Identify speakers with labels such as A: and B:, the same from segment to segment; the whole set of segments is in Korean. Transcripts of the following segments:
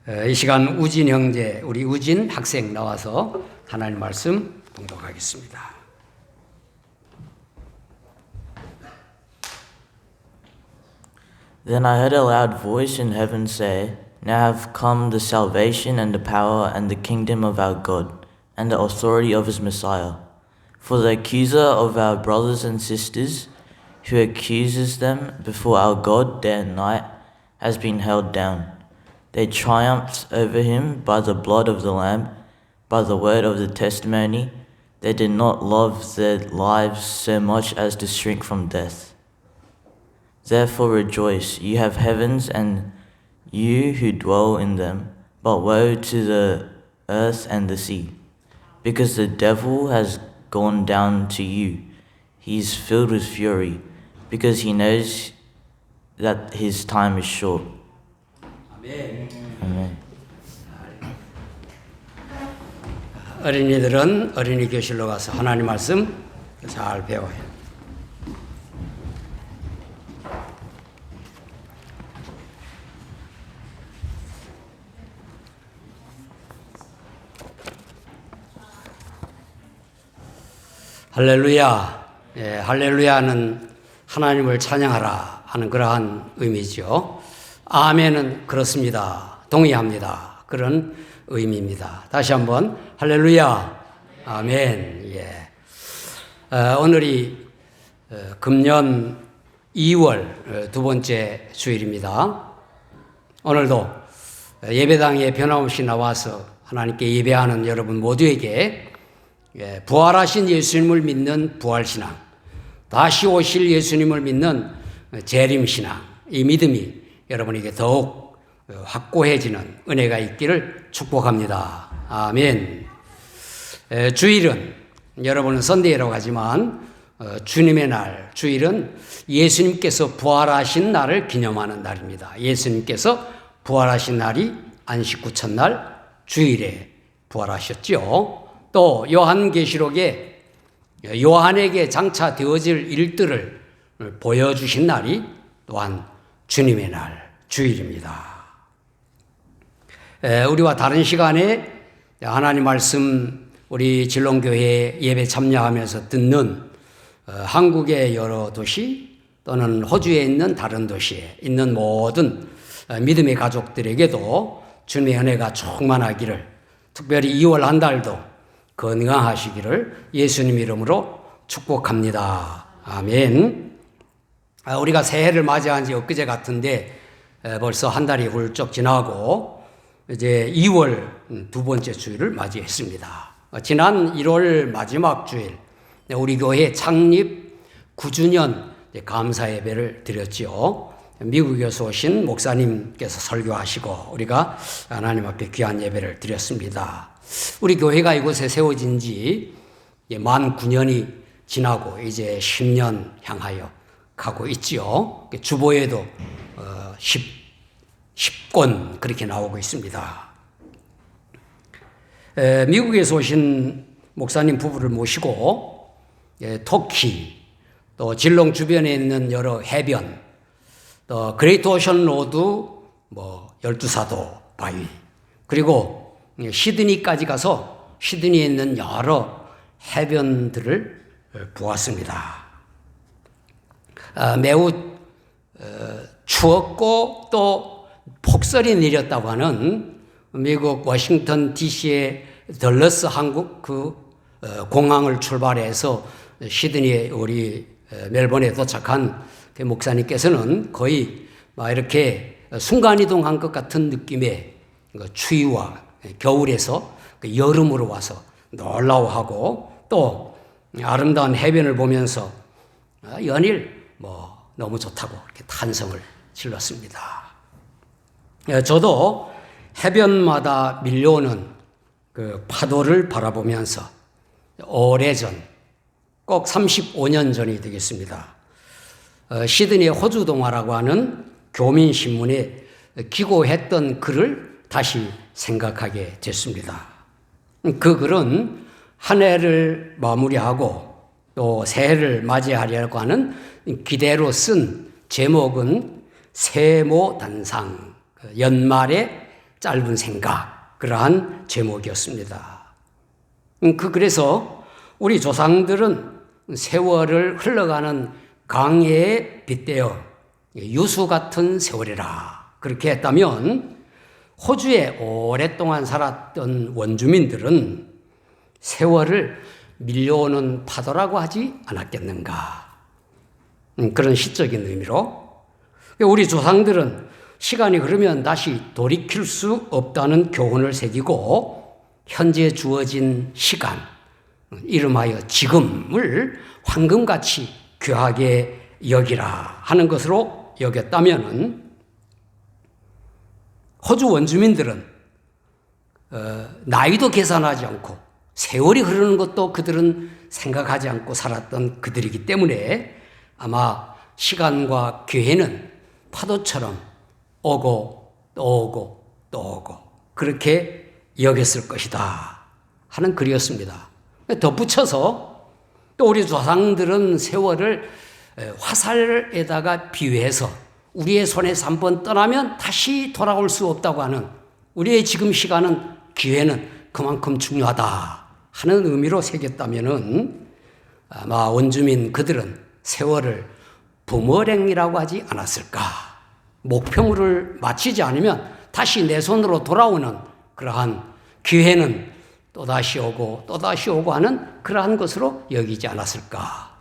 A: 이 시간 우진 형제, 우리 우진 학생 나와서 하나님 말씀 봉독하겠습니다.
B: Then I heard a loud voice in heaven say, Now have come the salvation and the power and the kingdom of our God, and the authority of his Messiah. For the accuser of our brothers and sisters, who accuses them before our God day and night, has been held down. They triumphed over him by the blood of the Lamb, by the word of the testimony. They did not love their lives so much as to shrink from death. Therefore rejoice, you have heavens, and you who dwell in them. But woe to the earth and the sea, because the devil has gone down to you. He is filled with fury, because he knows that his time is short.
A: 아멘.
B: Amen.
A: 어린이들은 어린이 교실로 가서 하나님 말씀 잘 배워요. 할렐루야. 예, 할렐루야는 하나님을 찬양하라 하는 그러한 의미죠. 아멘은 그렇습니다. 동의합니다. 그런 의미입니다. 다시 한번 할렐루야. 아멘. 예. 오늘이 금년 2월 두 번째 주일입니다. 오늘도 예배당에 변함없이 나와서 하나님께 예배하는 여러분 모두에게 부활하신 예수님을 믿는 부활신앙, 다시 오실 예수님을 믿는 재림신앙, 이 믿음이 여러분에게 더욱 확고해지는 은혜가 있기를 축복합니다. 아멘. 주일은 여러분은 선데이라고 하지만 주님의 날, 주일은 예수님께서 부활하신 날을 기념하는 날입니다. 예수님께서 부활하신 날이 안식 후 첫날 주일에 부활하셨죠. 또 요한계시록에 요한에게 장차 되어질 일들을 보여주신 날이 또한 주님의 날, 주일입니다. 우리와 다른 시간에 하나님 말씀 우리 진롱교회 예배 참여하면서 듣는 한국의 여러 도시 또는 호주에 있는 다른 도시에 있는 모든 믿음의 가족들에게도 주님의 은혜가 충만하기를, 특별히 2월 한 달도 건강하시기를 예수님 이름으로 축복합니다. 아멘. 우리가 새해를 맞이한 지 엊그제 같은데 벌써 한 달이 훌쩍 지나고 이제 2월 두 번째 주일을 맞이했습니다. 지난 1월 마지막 주일 우리 교회 창립 9주년 감사 예배를 드렸지요. 미국에서 오신 목사님께서 설교하시고 우리가 하나님 앞에 귀한 예배를 드렸습니다. 우리 교회가 이곳에 세워진 지 만 9년이 지나고 이제 10년 향하여 가고 있지요. 주보에도 10권 그렇게 나오고 있습니다. 미국에서 오신 목사님 부부를 모시고 터키, 또 질롱 주변에 있는 여러 해변, 또 그레이트 오션 로드, 12사도 바위, 그리고 시드니까지 가서 시드니에 있는 여러 해변들을 보았습니다. 매우 추웠고 또 폭설이 내렸다고 하는 미국 워싱턴 DC의 덜러스 한국 공항을 출발해서 시드니에 우리 멜번에 도착한 그 목사님께서는 거의 이렇게 순간이동한 것 같은 느낌의 추위와 겨울에서 여름으로 와서 놀라워하고 또 아름다운 해변을 보면서 연일 너무 좋다고 이렇게 탄성을 질렀습니다. 저도 해변마다 밀려오는 그 파도를 바라보면서 오래전, 꼭 35년 전이 되겠습니다. 시드니의 호주동화라고 하는 교민신문에 기고했던 글을 다시 생각하게 됐습니다. 그 글은 한 해를 마무리하고 또 새해를 맞이하려고 하는 기대로 쓴 제목은 세모단상, 연말의 짧은 생각, 그러한 제목이었습니다. 그래서 우리 조상들은 세월을 흘러가는 강에 빗대어 유수 같은 세월이라 그렇게 했다면 호주에 오랫동안 살았던 원주민들은 세월을 밀려오는 파도라고 하지 않았겠는가. 그런 시적인 의미로 우리 조상들은 시간이 흐르면 다시 돌이킬 수 없다는 교훈을 새기고 현재 주어진 시간, 이름하여 지금을 황금같이 귀하게 여기라 하는 것으로 여겼다면 호주 원주민들은 나이도 계산하지 않고 세월이 흐르는 것도 그들은 생각하지 않고 살았던 그들이기 때문에 아마 시간과 기회는 파도처럼 오고 또 오고 또 오고 그렇게 여겼을 것이다 하는 글이었습니다. 덧붙여서 또 우리 조상들은 세월을 화살에다가 비유해서 우리의 손에서 한번 떠나면 다시 돌아올 수 없다고 하는 우리의 지금 시간은 기회는 그만큼 중요하다 하는 의미로 새겼다면은 아마 원주민 그들은 세월을 부머랭이라고 하지 않았을까. 목표물을 마치지 않으면 다시 내 손으로 돌아오는 그러한 기회는 또다시 오고 또다시 오고 하는 그러한 것으로 여기지 않았을까.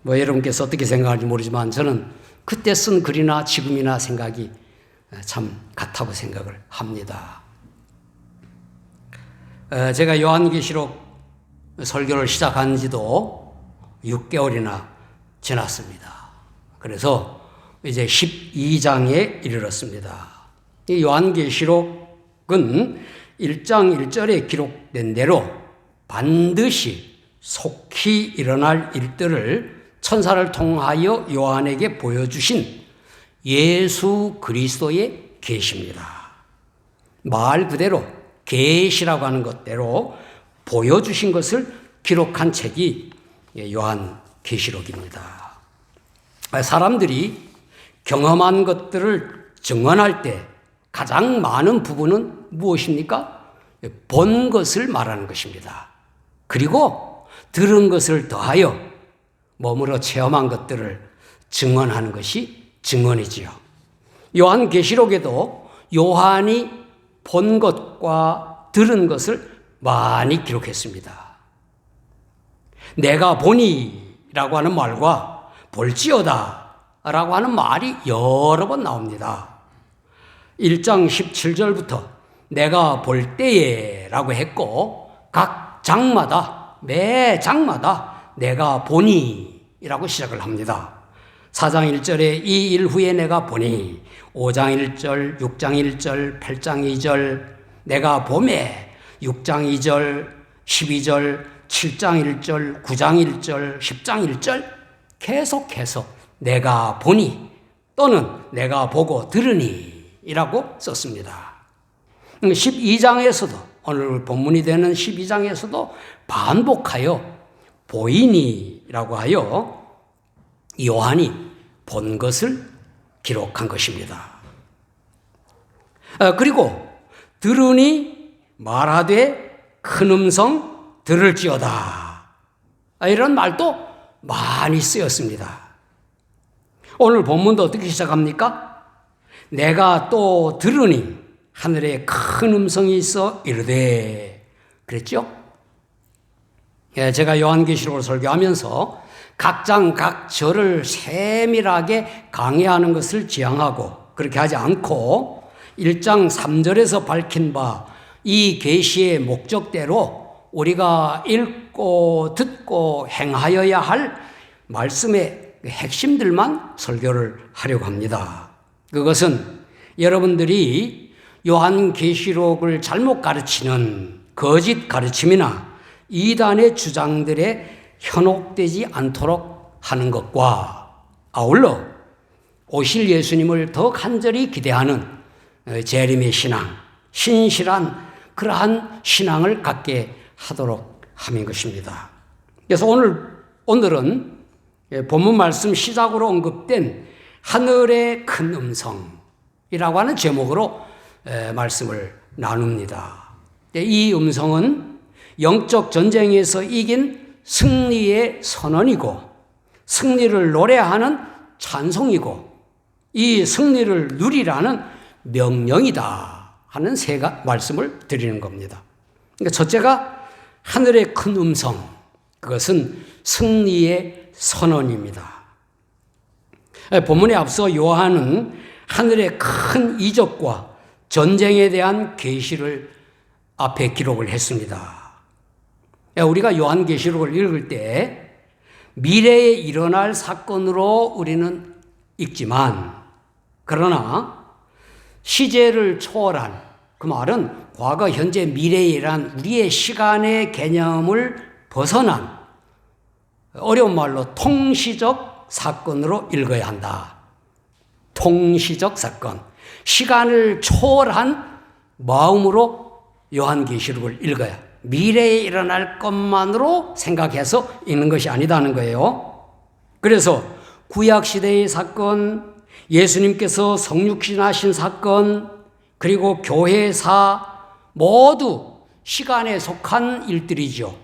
A: 여러분께서 어떻게 생각하는지 모르지만 저는 그때 쓴 글이나 지금이나 생각이 참 같다고 생각을 합니다. 제가 요한계시록 설교를 시작한 지도 6개월이나 지났습니다. 그래서 이제 12장에 이르렀습니다. 이 요한계시록은 1장 1절에 기록된 대로 반드시 속히 일어날 일들을 천사를 통하여 요한에게 보여주신 예수 그리스도의 계시입니다. 말 그대로 계시라고 하는 것대로 보여주신 것을 기록한 책이 요한계시록입니다. 사람들이 경험한 것들을 증언할 때 가장 많은 부분은 무엇입니까? 본 것을 말하는 것입니다. 그리고 들은 것을 더하여 몸으로 체험한 것들을 증언하는 것이 증언이지요. 요한계시록에도 요한이 본 것과 들은 것을 많이 기록했습니다. 내가 보니라고 하는 말과 볼지어다 라고 하는 말이 여러 번 나옵니다. 1장 17절부터 내가 볼 때에 라고 했고 각 장마다 매 장마다 내가 보니 라고 시작을 합니다. 4장 1절에 이 일 후에 내가 보니 5장 1절, 6장 1절, 8장 2절 내가 봄에 6장 2절, 12절, 7장 1절, 9장 1절, 10장 1절 계속해서 내가 보니 또는 내가 보고 들으니 이라고 썼습니다. 12장에서도 오늘 본문이 되는 12장에서도 반복하여 보이니라고 하여 요한이 본 것을 기록한 것입니다. 그리고 들으니 말하되 큰 음성 들을지어다 이런 말도 많이 쓰였습니다. 오늘 본문도 어떻게 시작합니까? 내가 또 들으니 하늘에 큰 음성이 있어 이르되 그랬죠? 제가 요한계시록을 설교하면서 각 장 각 절을 세밀하게 강의하는 것을 지향하고 그렇게 하지 않고 1장 3절에서 밝힌 바 이 계시의 목적대로 우리가 읽고 듣고 행하여야 할 말씀의 핵심들만 설교를 하려고 합니다. 그것은 여러분들이 요한계시록을 잘못 가르치는 거짓 가르침이나 이단의 주장들에 현혹되지 않도록 하는 것과 아울러 오실 예수님을 더 간절히 기대하는 재림의 신앙, 신실한 그러한 신앙을 갖게 하도록 함인 것입니다. 그래서 오늘은 본문 말씀 시작으로 언급된 하늘의 큰 음성이라고 하는 제목으로 말씀을 나눕니다. 이 음성은 영적 전쟁에서 이긴 승리의 선언이고 승리를 노래하는 찬송이고 이 승리를 누리라는 명령이다 하는 세 말씀을 드리는 겁니다. 그러니까 첫째가 하늘의 큰 음성, 그것은 승리의 선언입니다. 본문에 앞서 요한은 하늘의 큰 이적과 전쟁에 대한 계시를 앞에 기록을 했습니다. 우리가 요한계시록을 읽을 때 미래에 일어날 사건으로 우리는 읽지만 그러나 시제를 초월한, 그 말은 과거, 현재, 미래에 일어난 우리의 시간의 개념을 벗어난 어려운 말로 통시적 사건으로 읽어야 한다. 통시적 사건. 시간을 초월한 마음으로 요한계시록을 읽어야, 미래에 일어날 것만으로 생각해서 읽는 것이 아니다는 거예요. 그래서 구약시대의 사건, 예수님께서 성육신하신 사건, 그리고 교회사 모두 시간에 속한 일들이죠.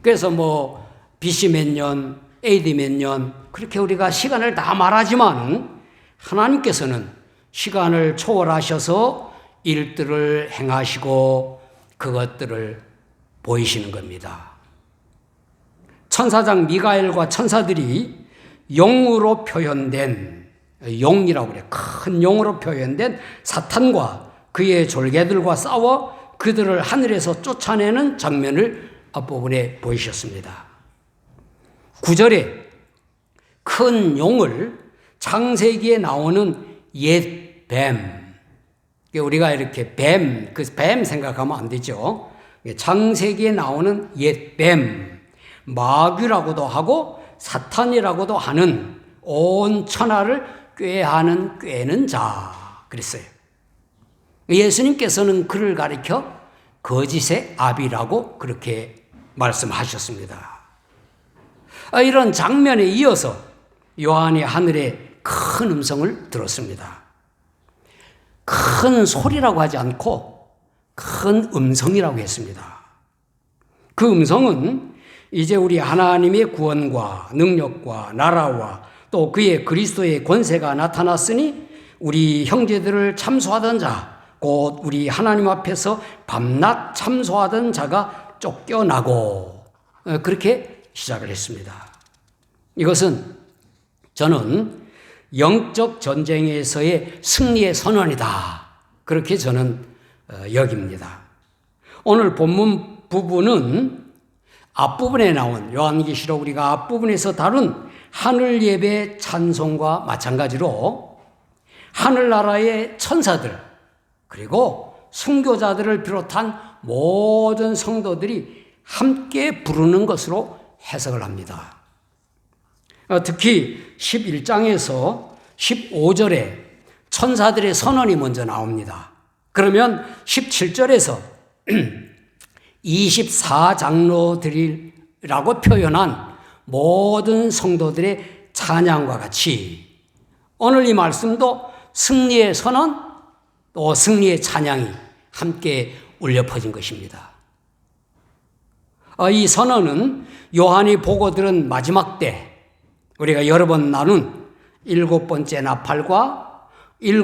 A: 그래서 BC 몇 년, AD 몇 년, 그렇게 우리가 시간을 다 말하지만 하나님께서는 시간을 초월하셔서 일들을 행하시고 그것들을 보이시는 겁니다. 천사장 미가엘과 천사들이 용으로 표현된, 용이라고 그래요. 큰 용으로 표현된 사탄과 그의 졸개들과 싸워 그들을 하늘에서 쫓아내는 장면을 앞부분에 보이셨습니다. 9절에 큰 용을 창세기에 나오는 옛 뱀, 우리가 이렇게 뱀 생각하면 안 되죠. 창세기에 나오는 옛 뱀, 마귀라고도 하고 사탄이라고도 하는 온 천하를 꾀하는 꾀는 자 그랬어요. 예수님께서는 그를 가리켜 거짓의 아비라고 그렇게 말씀하셨습니다. 이런 장면에 이어서 요한이 하늘의 큰 음성을 들었습니다. 큰 소리라고 하지 않고 큰 음성이라고 했습니다. 그 음성은 이제 우리 하나님의 구원과 능력과 나라와 또 그의 그리스도의 권세가 나타났으니 우리 형제들을 참소하던 자, 곧 우리 하나님 앞에서 밤낮 참소하던 자가 쫓겨나고, 그렇게 시작을 했습니다. 이것은 저는 영적 전쟁에서의 승리의 선언이다, 그렇게 저는 여깁니다. 오늘 본문 부분은 앞부분에 나온 요한계시록 우리가 앞부분에서 다룬 하늘 예배 찬송과 마찬가지로 하늘나라의 천사들 그리고 순교자들을 비롯한 모든 성도들이 함께 부르는 것으로 해석을 합니다. 특히 11장에서 15절에 천사들의 선언이 먼저 나옵니다. 그러면 17절에서 24장로들이라고 표현한 모든 성도들의 찬양과 같이 오늘 이 말씀도 승리의 선언 또 승리의 찬양이 함께 울려 퍼진 것입니다. 이 선언은 요한이 보고 들은 마지막 때 우리가 여러 번 나눈 7번째 나팔과 7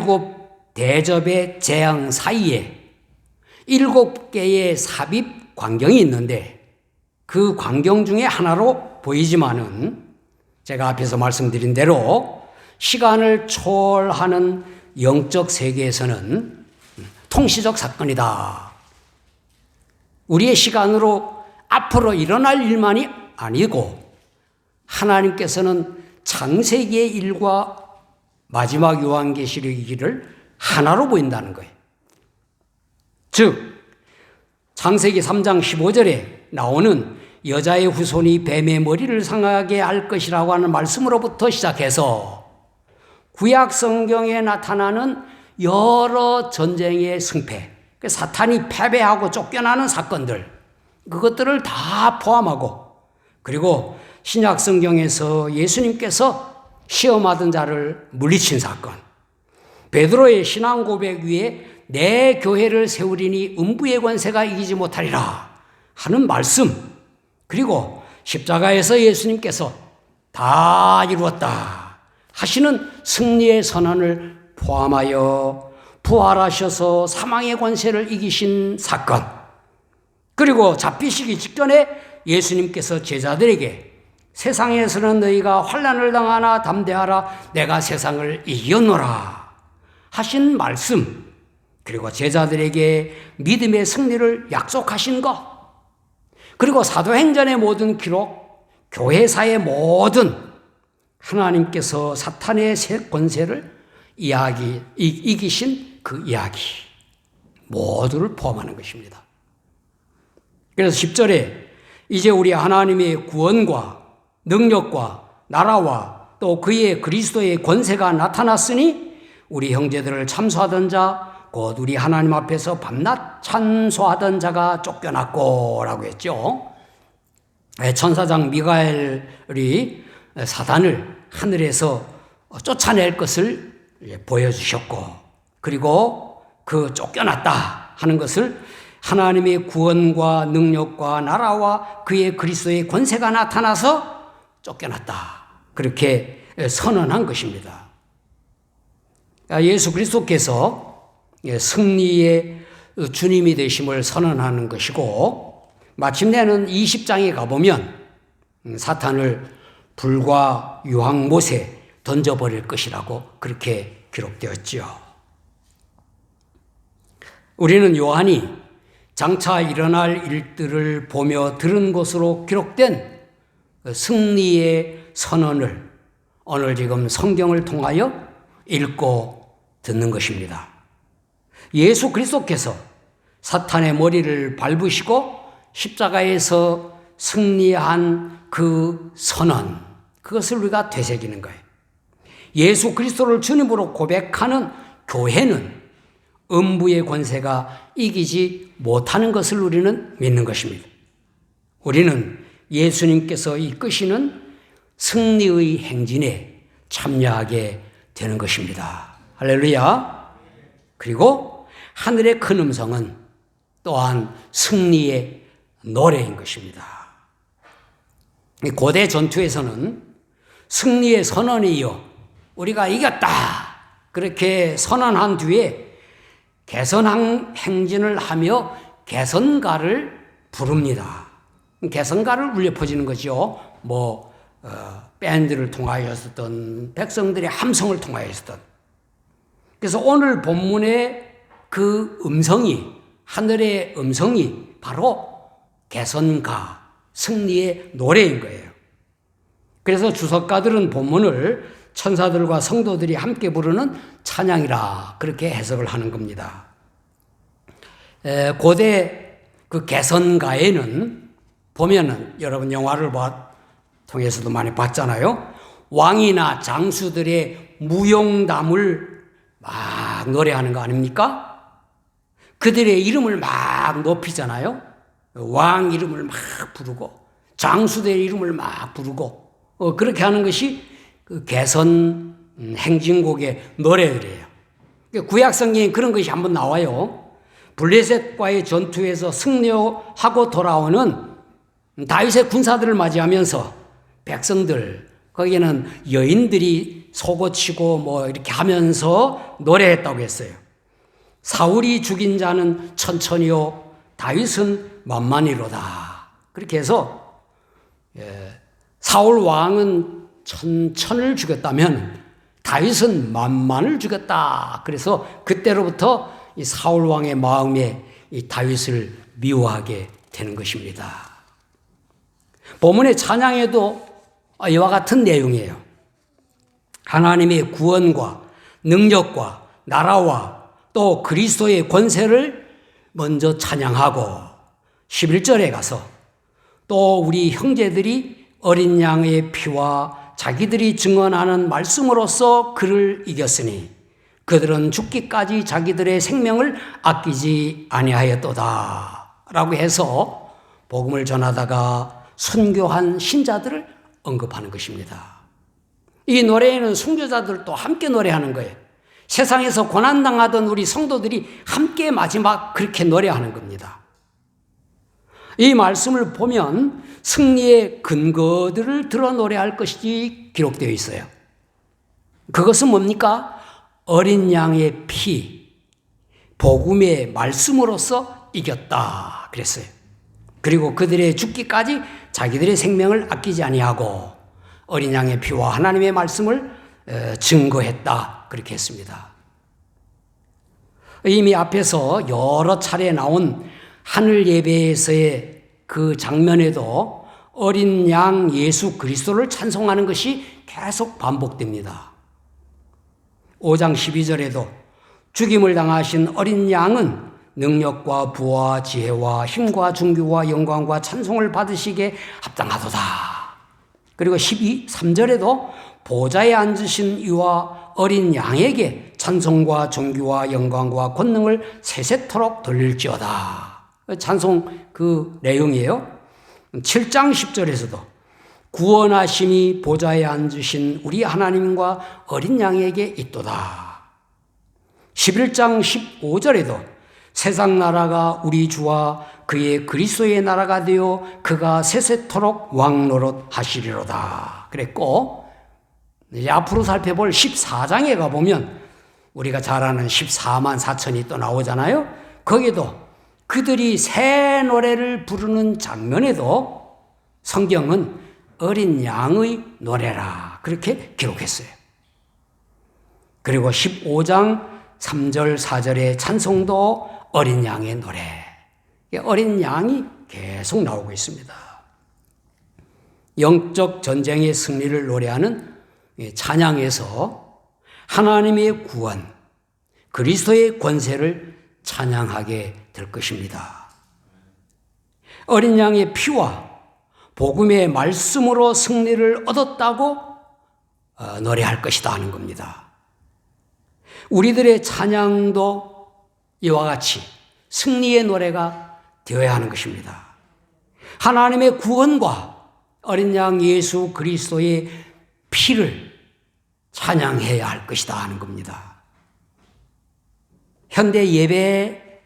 A: 대접의 재앙 사이에 7개의 삽입 광경이 있는데 그 광경 중에 하나로 보이지만은 제가 앞에서 말씀드린 대로 시간을 초월하는 영적 세계에서는 통시적 사건이다. 우리의 시간으로 앞으로 일어날 일만이 아니고 하나님께서는 창세기의 일과 마지막 요한계시록의 일을 하나로 보인다는 거예요. 즉 창세기 3장 15절에 나오는 여자의 후손이 뱀의 머리를 상하게 할 것이라고 하는 말씀으로부터 시작해서 구약 성경에 나타나는 여러 전쟁의 승패, 사탄이 패배하고 쫓겨나는 사건들, 그것들을 다 포함하고, 그리고 신약 성경에서 예수님께서 시험하던 자를 물리친 사건, 베드로의 신앙 고백 위에 내 교회를 세우리니 음부의 권세가 이기지 못하리라 하는 말씀, 그리고 십자가에서 예수님께서 다 이루었다 하시는 승리의 선언을 포함하여 부활하셔서 사망의 권세를 이기신 사건, 그리고 잡히시기 직전에 예수님께서 제자들에게 세상에서는 너희가 환난을 당하나 담대하라 내가 세상을 이겼노라 하신 말씀, 그리고 제자들에게 믿음의 승리를 약속하신 것, 그리고 사도행전의 모든 기록, 교회사의 모든 하나님께서 사탄의 권세를 이기신 그 이야기 모두를 포함하는 것입니다. 그래서 10절에 이제 우리 하나님의 구원과 능력과 나라와 또 그의 그리스도의 권세가 나타났으니 우리 형제들을 참소하던 자 곧 우리 하나님 앞에서 밤낮 찬소하던 자가 쫓겨났고 라고 했죠. 천사장 미가엘이 사단을 하늘에서 쫓아낼 것을 보여주셨고, 그리고 그 쫓겨났다 하는 것을 하나님의 구원과 능력과 나라와 그의 그리스도의 권세가 나타나서 쫓겨났다 그렇게 선언한 것입니다. 예수 그리스도께서 승리의 주님이 되심을 선언하는 것이고, 마침내는 20장에 가보면 사탄을 불과 유황못에 던져버릴 것이라고 그렇게 기록되었지요. 우리는 요한이 장차 일어날 일들을 보며 들은 것으로 기록된 승리의 선언을 오늘 지금 성경을 통하여 읽고 듣는 것입니다. 예수 그리스도께서 사탄의 머리를 밟으시고 십자가에서 승리한 그 선언, 그것을 우리가 되새기는 거예요. 예수 그리스도를 주님으로 고백하는 교회는 음부의 권세가 이기지 못하는 것을 우리는 믿는 것입니다. 우리는 예수님께서 이끄시는 승리의 행진에 참여하게 되는 것입니다. 할렐루야. 그리고 하늘의 큰 음성은 또한 승리의 노래인 것입니다. 고대 전투에서는 승리의 선언에 이어 우리가 이겼다 그렇게 선언한 뒤에 개선 행진을 하며 개선가를 부릅니다. 개선가를 울려 퍼지는 거죠. 밴드를 통하여서든 백성들의 함성을 통하여서든. 그래서 오늘 본문의 그 음성이, 하늘의 음성이 바로 개선가, 승리의 노래인 거예요. 그래서 주석가들은 본문을 천사들과 성도들이 함께 부르는 찬양이라 그렇게 해석을 하는 겁니다. 고대 그 개선가에는 보면은 여러분 영화를 통해서도 많이 봤잖아요. 왕이나 장수들의 무용담을 막 노래하는 거 아닙니까? 그들의 이름을 막 높이잖아요. 왕 이름을 막 부르고 장수들의 이름을 막 부르고 그렇게 하는 것이 그 개선 행진곡의 노래들이에요. 구약 성경에 그런 것이 한번 나와요. 블레셋과의 전투에서 승리하고 돌아오는 다윗의 군사들을 맞이하면서 백성들, 거기에는 여인들이 속어치고 이렇게 하면서 노래했다고 했어요. 사울이 죽인 자는 천천히요, 다윗은 만만히로다. 그렇게 해서 사울 왕은 천천을 죽였다면 다윗은 만만을 죽였다. 그래서 그때로부터 이 사울 왕의 마음에 이 다윗을 미워하게 되는 것입니다. 본문의 찬양에도 이와 같은 내용이에요. 하나님의 구원과 능력과 나라와 또 그리스도의 권세를 먼저 찬양하고 11절에 가서 또 우리 형제들이 어린 양의 피와 자기들이 증언하는 말씀으로써 그를 이겼으니 그들은 죽기까지 자기들의 생명을 아끼지 아니하였도다 라고 해서 복음을 전하다가 순교한 신자들을 언급하는 것입니다. 이 노래에는 순교자들도 함께 노래하는 거예요. 세상에서 고난당하던 우리 성도들이 함께 마지막 그렇게 노래하는 겁니다. 이 말씀을 보면 승리의 근거들을 들어 노래할 것이 기록되어 있어요. 그것은 뭡니까? 어린 양의 피, 복음의 말씀으로서 이겼다 그랬어요. 그리고 그들의 죽기까지 자기들의 생명을 아끼지 아니하고 어린 양의 피와 하나님의 말씀을 증거했다 그렇게 했습니다. 이미 앞에서 여러 차례 나온 하늘 예배에서의 그 장면에도 어린 양 예수 그리스도를 찬송하는 것이 계속 반복됩니다. 5장 12절에도 죽임을 당하신 어린 양은 능력과 부와 지혜와 힘과 존귀와 영광과 찬송을 받으시기에 합당하도다. 그리고 3절에도 보좌에 앉으신 이와 어린 양에게 찬송과 존귀와 영광과 권능을 세세토록 돌릴지어다. 찬송 그 내용이에요. 7장 10절에서도 구원하심이 보좌에 앉으신 우리 하나님과 어린 양에게 있도다. 11장 15절에도 세상 나라가 우리 주와 그의 그리스도의 나라가 되어 그가 세세토록 왕노릇 하시리로다 그랬고, 이제 앞으로 살펴볼 14장에 가보면 우리가 잘 아는 14만 4천이 또 나오잖아요. 거기도 그들이 새 노래를 부르는 장면에도 성경은 어린 양의 노래라 그렇게 기록했어요. 그리고 15장 3절 4절의 찬송도 어린 양의 노래, 어린 양이 계속 나오고 있습니다. 영적 전쟁의 승리를 노래하는 찬양에서 하나님의 구원, 그리스도의 권세를 찬양하게 될 것입니다. 어린 양의 피와 복음의 말씀으로 승리를 얻었다고 노래할 것이다 하는 겁니다. 우리들의 찬양도 이와 같이 승리의 노래가 되어야 하는 것입니다. 하나님의 구원과 어린 양 예수 그리스도의 피를 찬양해야 할 것이다 하는 겁니다. 현대 예배의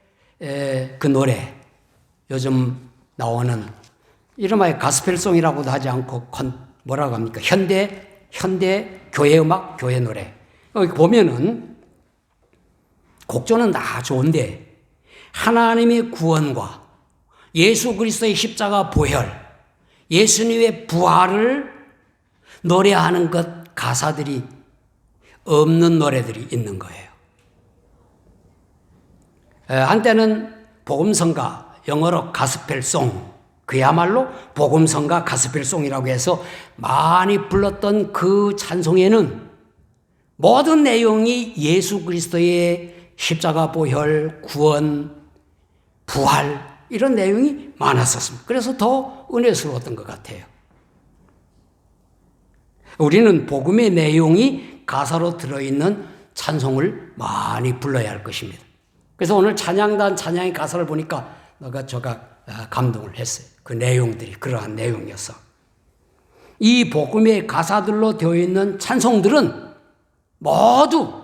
A: 그 노래, 요즘 나오는 이름하여 가스펠송이라고도 하지 않고 뭐라고 합니까? 현대 교회 음악, 교회 노래. 여기 보면은 곡조는 다 좋은데 하나님의 구원과 예수 그리스도의 십자가 보혈, 예수님의 부활을 노래하는 것 가사들이 없는 노래들이 있는 거예요. 한때는 복음성가, 영어로 가스펠송, 그야말로 복음성가 가스펠송이라고 해서 많이 불렀던 그 찬송에는 모든 내용이 예수 그리스도의 십자가 보혈, 구원, 부활 이런 내용이 많았었습니다. 그래서 더 은혜스러웠던 것 같아요. 우리는 복음의 내용이 가사로 들어있는 찬송을 많이 불러야 할 것입니다. 그래서 오늘 찬양단 찬양의 가사를 보니까 저가 감동을 했어요. 그 내용들이 그러한 내용이었어. 이 복음의 가사들로 되어 있는 찬송들은 모두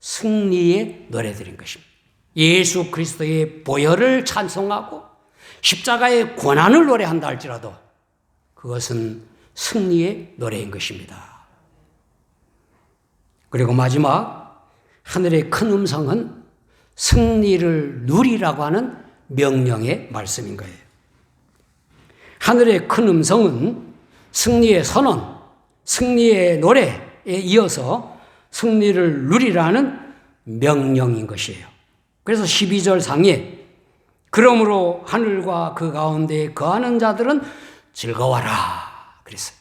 A: 승리의 노래들인 것입니다. 예수 그리스도의 보혈을 찬송하고 십자가의 고난을 노래한다 할지라도 그것은 승리의 노래인 것입니다. 그리고 마지막 하늘의 큰 음성은 승리를 누리라고 하는 명령의 말씀인 거예요. 하늘의 큰 음성은 승리의 선언, 승리의 노래에 이어서 승리를 누리라는 명령인 것이에요. 그래서 12절 상에 그러므로 하늘과 그 가운데에 거하는 자들은 즐거워라 그랬어요.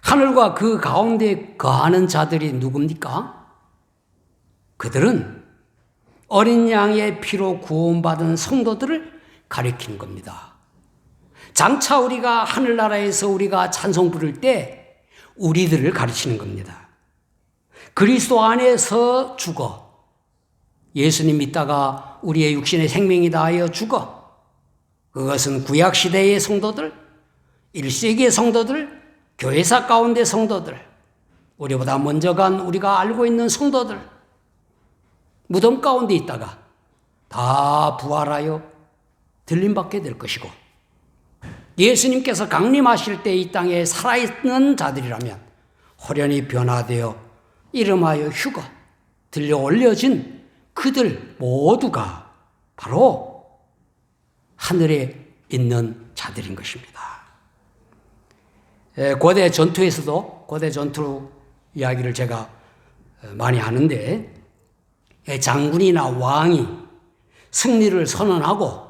A: 하늘과 그 가운데에 거하는 자들이 누굽니까? 그들은 어린 양의 피로 구원받은 성도들을 가리키는 겁니다. 장차 우리가 하늘나라에서 우리가 찬송 부를 때 우리들을 가르치는 겁니다. 그리스도 안에서 죽어 예수님 믿다가 우리의 육신의 생명이 다하여 죽어 그것은 구약시대의 성도들, 1세기의 성도들, 교회사 가운데 성도들 우리보다 먼저 간 우리가 알고 있는 성도들, 무덤 가운데 있다가 다 부활하여 들림받게 될 것이고, 예수님께서 강림하실 때 이 땅에 살아있는 자들이라면 호련히 변화되어 이름하여 휴거 들려 올려진 그들 모두가 바로 하늘에 있는 자들인 것입니다. 고대 전투에서도, 고대 전투 이야기를 제가 많이 하는데, 장군이나 왕이 승리를 선언하고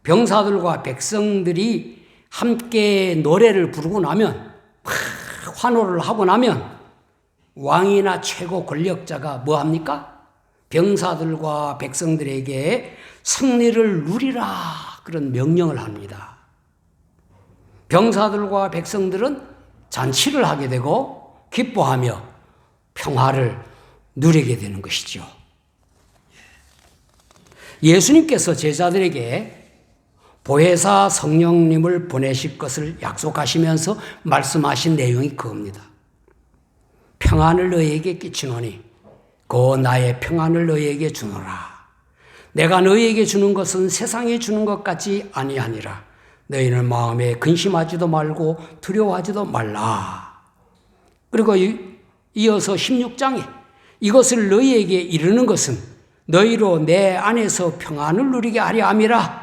A: 병사들과 백성들이 함께 노래를 부르고 나면, 환호를 하고 나면 왕이나 최고 권력자가 뭐 합니까? 병사들과 백성들에게 승리를 누리라, 그런 명령을 합니다. 병사들과 백성들은 잔치를 하게 되고 기뻐하며 평화를 누리게 되는 것이죠. 예수님께서 제자들에게 보혜사 성령님을 보내실 것을 약속하시면서 말씀하신 내용이 그겁니다. 평안을 너희에게 끼치노니 그 나의 평안을 너희에게 주노라. 내가 너희에게 주는 것은 세상에 주는 것 같이 아니하니라. 너희는 마음에 근심하지도 말고 두려워하지도 말라. 그리고 이어서 16장에 이것을 너희에게 이르는 것은 너희로 내 안에서 평안을 누리게 하려 함이라.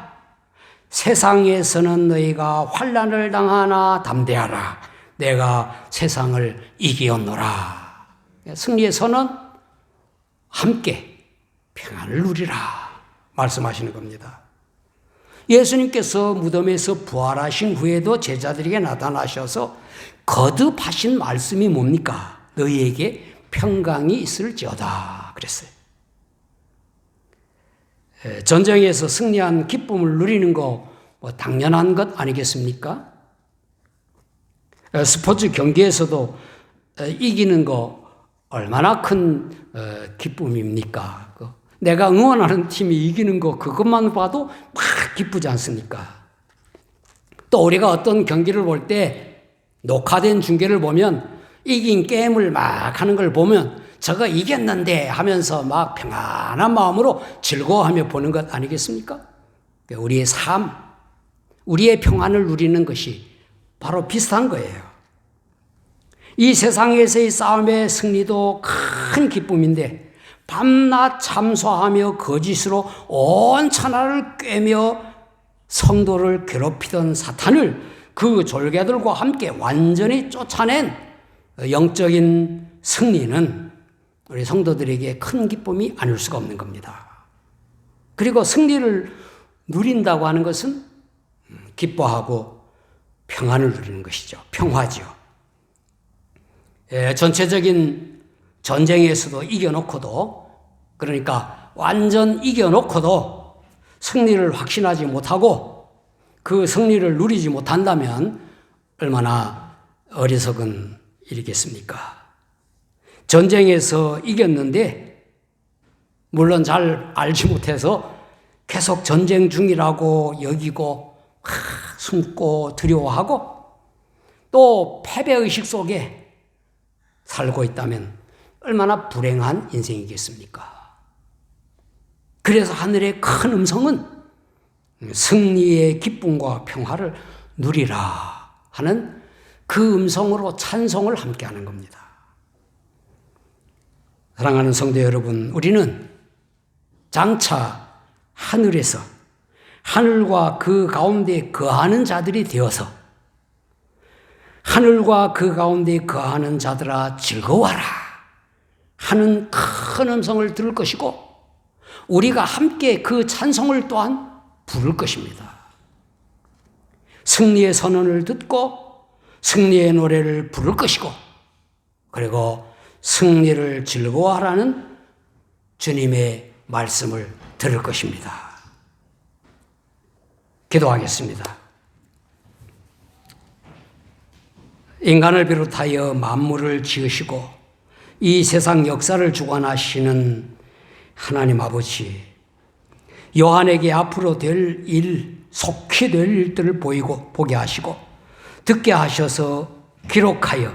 A: 세상에서는 너희가 환난을 당하나 담대하라. 내가 세상을 이기었노라. 승리의 선언, 함께 평안을 누리라 말씀하시는 겁니다. 예수님께서 무덤에서 부활하신 후에도 제자들에게 나타나셔서 거듭하신 말씀이 뭡니까? 너희에게 평강이 있을지어다 그랬어요. 전쟁에서 승리한 기쁨을 누리는 거 뭐 당연한 것 아니겠습니까? 스포츠 경기에서도 이기는 거 얼마나 큰 기쁨입니까? 내가 응원하는 팀이 이기는 거 그것만 봐도 막 기쁘지 않습니까? 또 우리가 어떤 경기를 볼 때 녹화된 중계를 보면 이긴 게임을 막 하는 걸 보면 저거 이겼는데 하면서 막 평안한 마음으로 즐거워하며 보는 것 아니겠습니까? 우리의 삶, 우리의 평안을 누리는 것이 바로 비슷한 거예요. 이 세상에서의 싸움의 승리도 큰 기쁨인데 밤낮 참소하며 거짓으로 온 천하를 꿰며 성도를 괴롭히던 사탄을 그 졸개들과 함께 완전히 쫓아낸 영적인 승리는 우리 성도들에게 큰 기쁨이 아닐 수가 없는 겁니다. 그리고 승리를 누린다고 하는 것은 기뻐하고 평안을 누리는 것이죠. 평화죠. 전체적인 전쟁에서도 이겨놓고도, 그러니까 완전 이겨놓고도 승리를 확신하지 못하고 그 승리를 누리지 못한다면 얼마나 어리석은 일이겠습니까? 전쟁에서 이겼는데 물론 잘 알지 못해서 계속 전쟁 중이라고 여기고 숨고 두려워하고 또 패배의식 속에 살고 있다면 얼마나 불행한 인생이겠습니까? 그래서 하늘의 큰 음성은 승리의 기쁨과 평화를 누리라 하는 그 음성으로 찬송을 함께하는 겁니다. 사랑하는 성도 여러분, 우리는 장차 하늘에서 하늘과 그 가운데 거하는 자들이 되어서 하늘과 그 가운데 거하는 자들아 즐거워하라 하는 큰 음성을 들을 것이고 우리가 함께 그 찬송을 또한 부를 것입니다. 승리의 선언을 듣고 승리의 노래를 부를 것이고 그리고 승리를 즐거워하라는 주님의 말씀을 들을 것입니다. 기도하겠습니다. 인간을 비롯하여 만물을 지으시고 이 세상 역사를 주관하시는 하나님 아버지, 요한에게 앞으로 될 일, 속히 될 일들을 보게 하시고 듣게 하셔서 기록하여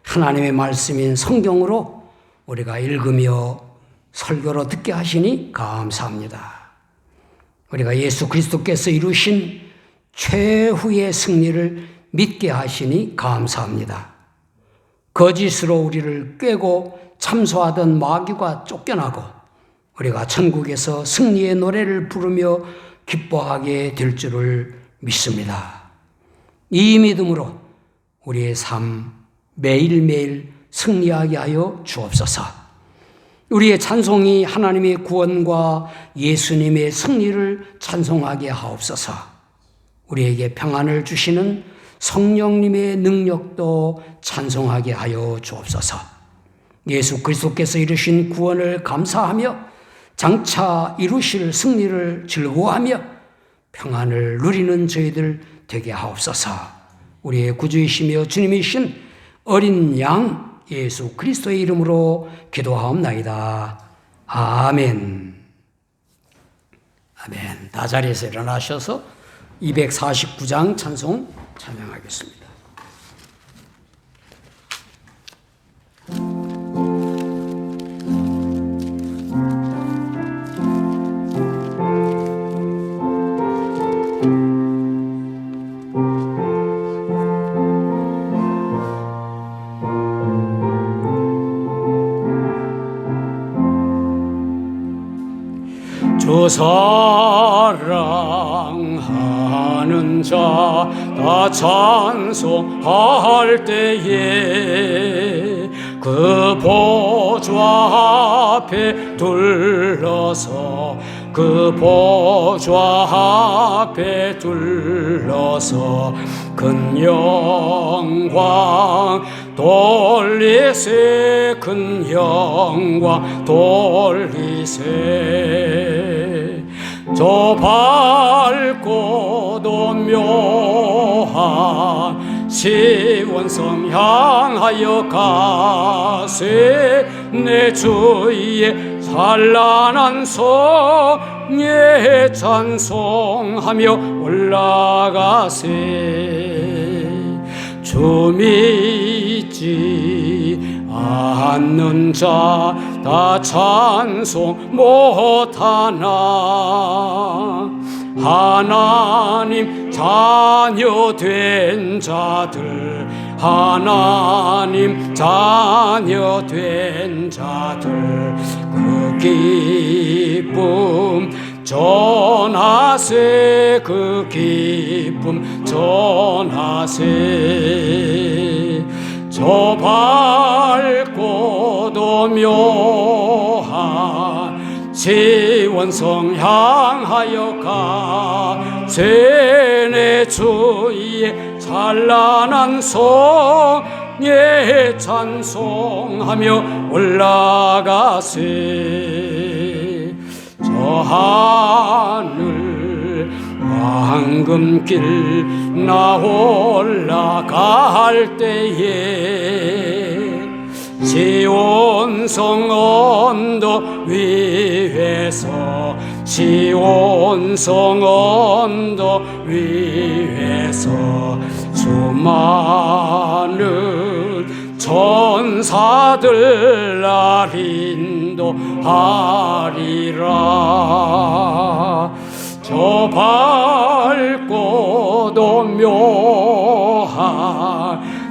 A: 하나님의 말씀인 성경으로 우리가 읽으며 설교로 듣게 하시니 감사합니다. 우리가 예수 그리스도께서 이루신 최후의 승리를 믿게 하시니 감사합니다. 거짓으로 우리를 꿰고 참소하던 마귀가 쫓겨나고 우리가 천국에서 승리의 노래를 부르며 기뻐하게 될 줄을 믿습니다. 이 믿음으로 우리의 삶 매일매일 승리하게 하여 주옵소서. 우리의 찬송이 하나님의 구원과 예수님의 승리를 찬송하게 하옵소서. 우리에게 평안을 주시는 성령님의 능력도 찬송하게 하여 주옵소서. 예수 그리스도께서 이루신 구원을 감사하며 장차 이루실 승리를 즐거워하며 평안을 누리는 저희들 되게 하옵소서. 우리의 구주이시며 주님이신 어린 양 예수 그리스도의 이름으로 기도하옵나이다. 아멘. 아멘. 다 자리에서 일어나셔서 249장 찬송 찬양하겠습니다. 주 사랑하는 자 다 찬송할 때에 그 보좌 앞에 둘러서 그 보좌 앞에 둘러서 큰 영광 돌리세 큰 영광 돌리세 저 밝고도 묘한 시온성 향하여 가세 내 주의 찬란한 성에 찬송하며 올라가세 주 믿지 않는 자 다 찬송 못하나 하나님 자녀 된 자들 하나님 자녀 된 자들 그 기쁨 전하세 그 기쁨 전하세 저 밝고도 묘한 시온성 향하여 가세 내 주의 찬란한 성에 찬송하며 올라가세 저 하늘 황금길 나 올라갈 때에 시온성 언덕 위에서 시온성 언덕 위에서 수많은 천사들 날 인도하리라 저 밝고도 묘한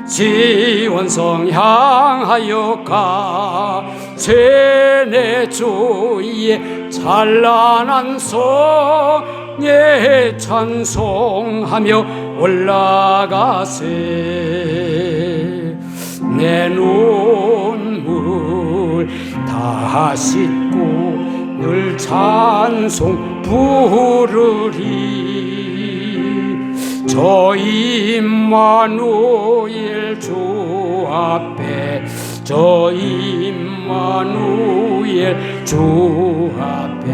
A: 시온성 향하여 가세 내 주의 찬란한 성에 찬송하며 올라가세 내 눈물 다 씻고 늘 찬송 부르리 저 임마누엘 주 앞에 저 임마누엘 주 앞에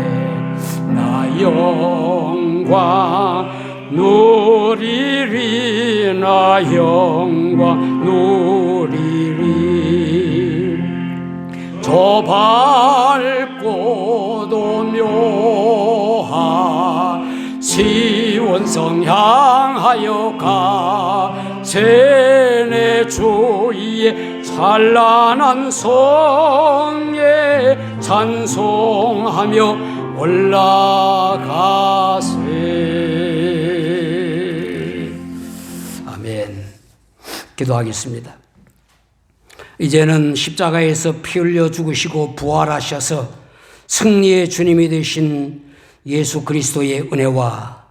A: 나 영광 누리리 나 영광 누리리 저 밝고도 묘한 시온성 향하여 가세 내 주의 찬란한 성에 찬송하며 올라가세. 아멘. 기도하겠습니다. 이제는 십자가에서 피 흘려 죽으시고 부활하셔서 승리의 주님이 되신 예수 그리스도의 은혜와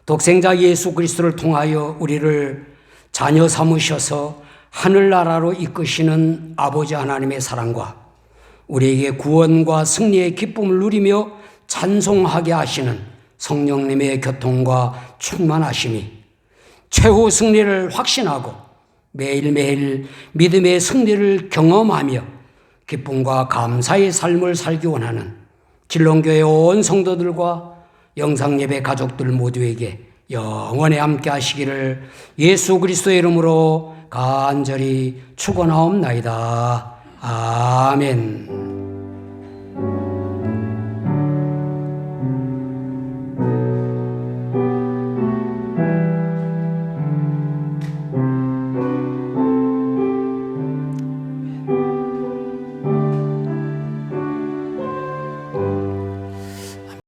A: 독생자 예수 그리스도를 통하여 우리를 자녀 삼으셔서 하늘나라로 이끄시는 아버지 하나님의 사랑과 우리에게 구원과 승리의 기쁨을 누리며 찬송하게 하시는 성령님의 교통과 충만하심이 최후 승리를 확신하고 매일매일 믿음의 승리를 경험하며 기쁨과 감사의 삶을 살기 원하는 진롱교회 온 성도들과 영상예배 가족들 모두에게 영원히 함께 하시기를 예수 그리스도의 이름으로 간절히 축원하옵나이다. 아멘.